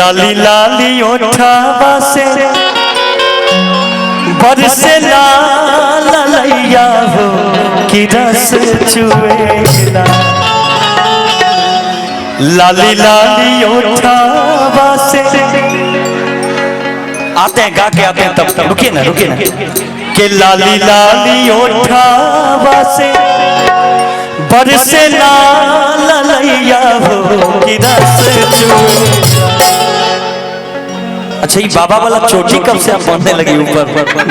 लाली लाली ओठावा से बरसे ललैया हो कि रस चुएला। लाली लाली ओठावा से आते हैं गा के आते हैं तब रुकिए ना कि लाली लाली ओठावा से बरसे ललैया हो कि रस चुएला। अच्छा ये बाबा वाला चोटी कब से आप बांधने लगी ऊपर?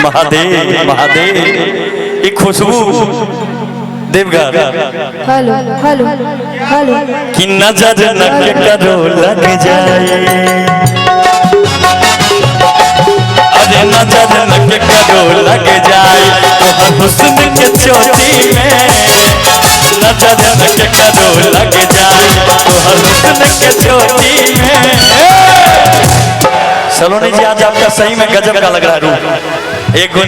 महादेव महादेव एक खुशबू देवघर हेलो हेलो हेलो कि नजर न के करो लग जाए। अरे नजर न के करो लग जाए तो हुस्न के चोटी में। नजर न के करो लग जाए तो हुस्न के चोटी में। सलोनी जी आज आपका सही में गजब का लग रहा है रूप। एगो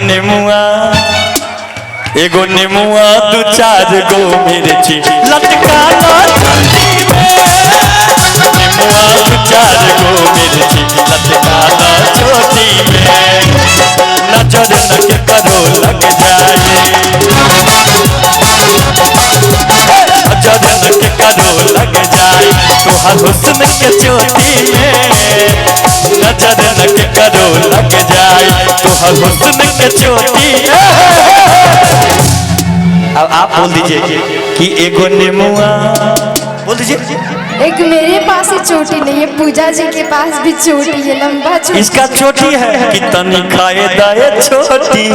निमुआ दू चार गो मिर्ची लटका लो चोटी में। निमुआ दू चार गो मिर्ची लटका लो चोटी में। नजर न के करो लग जाए। नजर न के करो लग जाए तो हुस्न के चोटी में। नजर न के करो लग जाए तो हुस्न के चोटी। अब आप बोल दीजिए कि एगो निमुआ बोल दीजिए। एक मेरे पास ही चोटी नहीं है, पूजा जी के पास भी चोटी है, लंबा चोटी। इसका चोटी है कि तनी खाए दाए छोटी।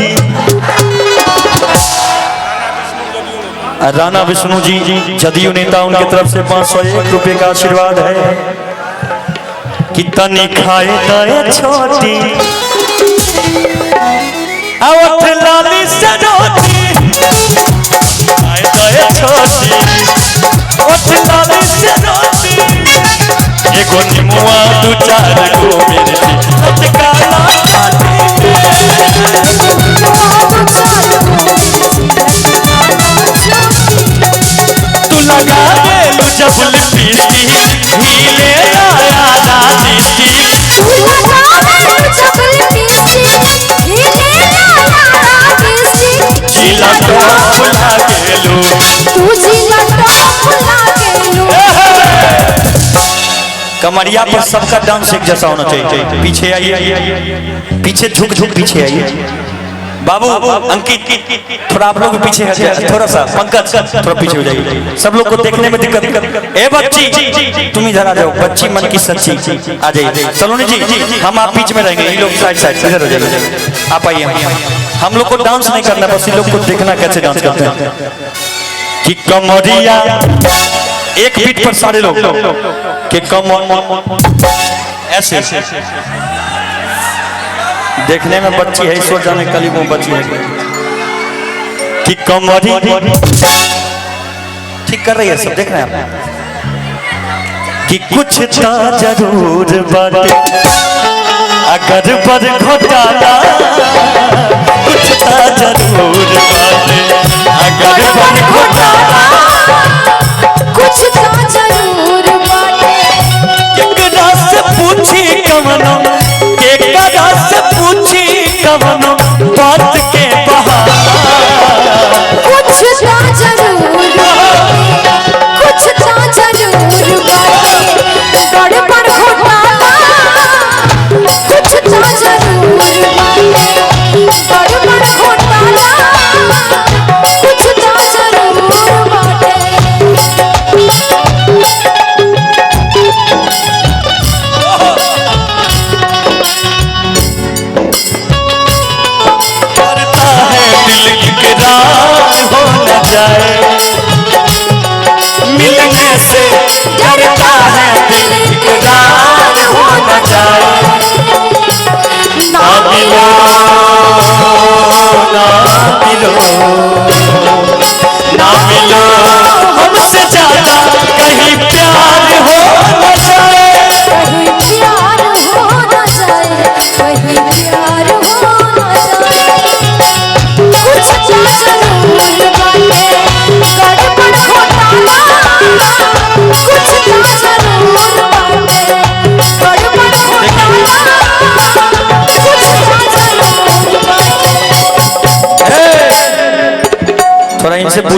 राणा विष्णु जी जदयू नेता, उनकी तरफ से 501 रुपए का आशीर्वाद है कि तनी खाए दाए छोटी। आवत लाली से रोटी खाए दाए छोटी। आवत लाली से रोटी एगो निमुआ दू चार गो मिर्ची लटका लो छाती में। तू लगा दे लू जब लिपस्टिक हिले आया राजिस्टी। तू लगा दे लू जब लिपस्टिक हिले आया राजिस्टी। जिला टॉप लागेलू तू जिला टॉप लागेलू। कमरिया पर सबका डांस एक जैसा होना चाहिए। पीछे आइए, पीछे झुक झुक पीछे आइए। बाबू अंकित थोड़ा आप लोग पीछे हट जाए, थोड़ा सा पंकज थोड़ा पीछे हो जाइए। सब लोग को देखने में दिक्कत। ए बच्ची तुम इधर आ जाओ, बच्ची मन की सच्ची आ जाइए। सलोनी जी हम आप बीच में रहेंगे, ये लोग साइड साइड इधर हो जाइए। आप आइए, हम लोग को डांस नहीं करना, बस ये लोग को देखना कैसे डांस करते हैं। कि कमरिया एक बीट पर सारे लोग कि कम ऐसे देखने में बच्ची है, ईश्वर जाने कली वो बच्ची है कि कमरी ठीक कर रही है, सब देख रहे हैं आप कि कुछ था जरूर बाटे अगर पर घोटाला। कुछ था जरूर बाटे अगर पर घोटाला। कुछ था जरूर बाटे एकरा से पूछी कवनो, एकरा से पूछी कवनो बात के बहाना। कुछ था जरूर बाटे, कुछ था जरूर बाटे गड़बड़ घोटाला। कुछ था जरूर बाटे गड़बड़ घोटाला। कुछ था जरूर बाटे। करता है दिल इकरार हो न जाए, मिलने से डरता है दिल इकरार हो न जाए। ना मिलो ना मिलो ना मिलो हमसे ज्यादा कहीं प्यार हो न जाए। कहीं प्यार हो न जाए, कहीं प्यार हो न जाए। कुछ था जरूर बाटे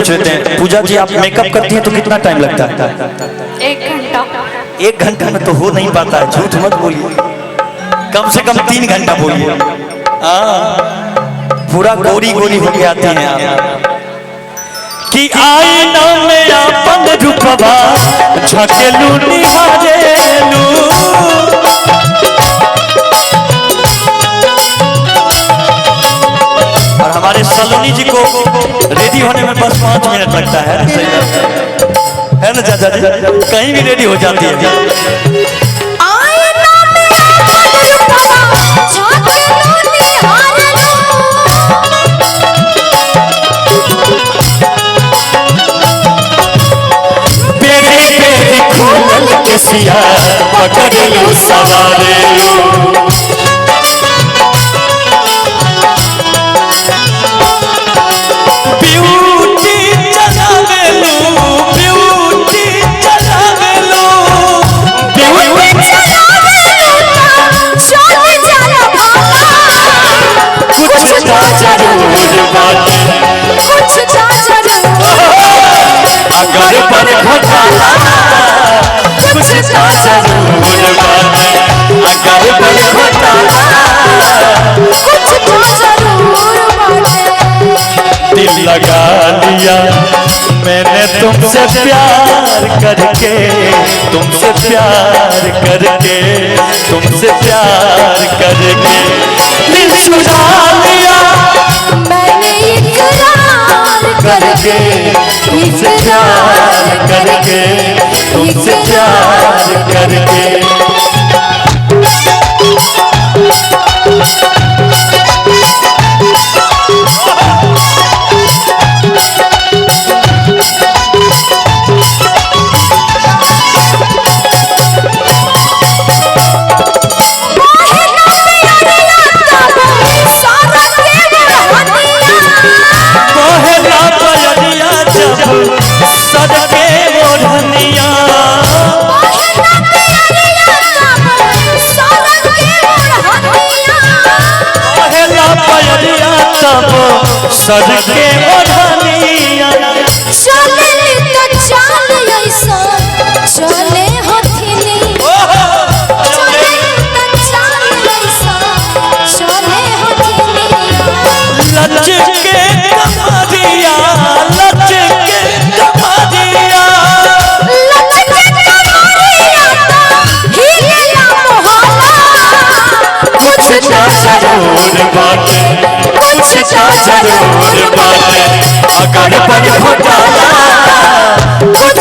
पूछ लेते हैं, पूजा जी आप मेकअप करती हैं तो कितना टाइम लगता है? 1 घंटा। 1 घंटा में तो हो नहीं पाता है, झूठ मत बोलिए, कम से कम 3 घंटा बोलिए। पूरा गोरी गोरी होके आती हैं आप कि आईना में अपन रूपवा झकेलू निहारेलू। और हमारे सलोनी जी को रेडी होने में बस 5 मिनट लगता है ना चाचा जी? कहीं भी रेडी हो जाती है। आईना में अपन रूपवा झकेलू निहारेलू। खोल के सिया पकड़ लो सवारे लो। ब्यूटी चलावे लो, ब्यूटी चलावे लो, ब्यूटी चलावे लो चल चला बाबा। कुछ तो जरूर बात, कुछ तो जरूर अगर पर घोटाला कुछ तो जरूर बात, अगर पर घोटाला कुछ तो जरूर बाटे। दिल लगा लिया मैंने तुमसे प्यार करके, तुमसे प्यार करके, तुमसे प्यार करके दिल चुरा लिया मैंने इकरार करके, तुमसे प्यार करके, तुमसे प्यार करके। सद के ओढ़निया चले तो चाल ऐसा चले हथिनी, चले तो चाल ऐसा चले हथिनी। लच के कमरिया, लच के कमरिया, लच के कमरिया हिलेला मोहल्ला। कुछ तो जरूर बात, कुछ तो जरूर बात, अगर पर घोटाला कुछ